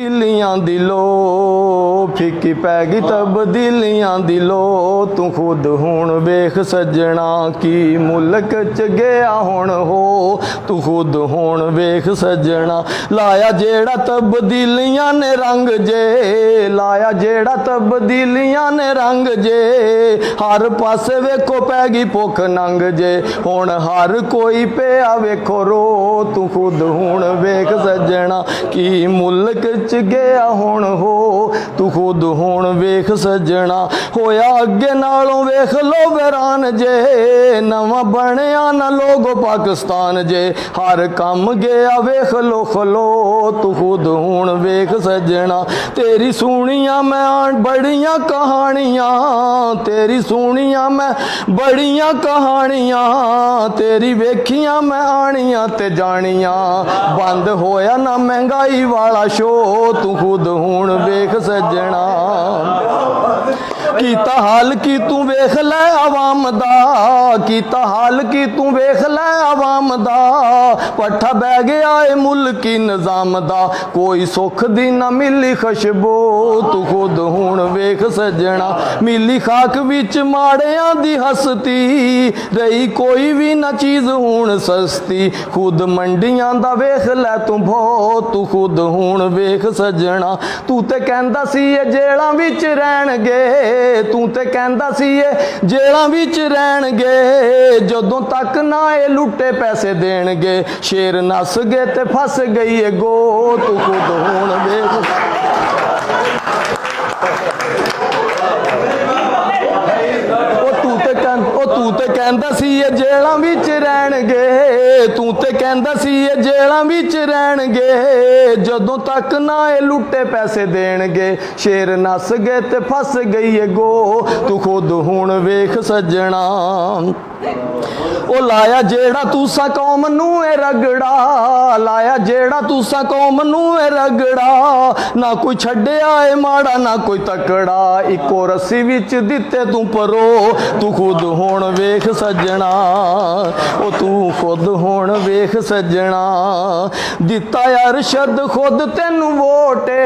दिलियां दिलो फिकी पै गई तब्दीलियां दिलो तू खुद हुण वेख सजना की मुल्क च गया हुण हो तू खुद हुण वेख सजना लाया जेड़ा तब्दीलियां ने रंग जे लाया जेड़ा तब्दीलियां ने रंग जे हर पासे वेखो पै गई भुख नंग जे हुण हर कोई पिया वेखो रो तू खुद हुण वेख सजना की मुल्क च गया हुण हो तू खुद हुण वेख सजना होया अगे नालों वेख लो वैरान जे नवा बनया ना लोगो पाकिस्तान जे हर कम गया वेख लो खलो तू खुद हुण वेख सजना तेरी सुनिया मैं बड़ियां कहानियां तेरी सुनिया मैं बड़ियां कहानियां तेरी वेखियां मैं आनियां ते जानियां बंद होया ना महंगाई वाला शो तू खुद हुण वेख सजना कीता हाल की तू वेख लै आवाम दा कीता हाल की तू वेख लै आवाम दा पट्ठा बह गया है मुल्की निजाम दा कोई सुख दी ना मिली खुशबू तू खुद हुण वेख सजना मिली खाक विच माड़ियां दी हस्ती रही कोई भी ना चीज़ हुण सस्ती खुद मंडियां दा वेख लै तू भो तू खुद हुण वेख सजना तू ते कहंदा सी ये जेलां विच रहणगे तू ते कहंदा सी ये जेलां विच रहणगे जदों तक ना ये लुट्टे पैसे देणगे शेर नस गए ते फस गई है गो तू खुद हुण वेख तू ते कहंदा सी ये जेलां विच रहणगे तू ते कहंदा सी ये जेलां विच रहणगे जदों तक ना ये लुट्टे पैसे देणगे शेर नस गए ते फस गई है गो तू खुद हुण वेख सजना ओ लाया जेड़ा तुसा कौम नू ए रगड़ा लाया जेड़ा तुसा कौम नू ए रगड़ा ना कोई छड्डिया ए माड़ा ना कोई तकड़ा इको रस्सी विच दिते तू परो तू खुद हुण वेख सजना ओ तू खुद हुण वेख सजना दिता अरशद खुद तेनू वोटे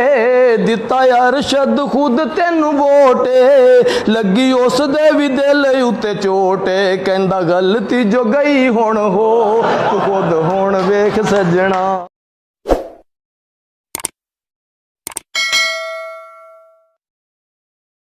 दिता अरशद खुद तेनू वोटे लगी उस दे भी दिल उत्ते चोटे कहंदा गलती जो गई हुण हो तू खुद हुण वेख सजना।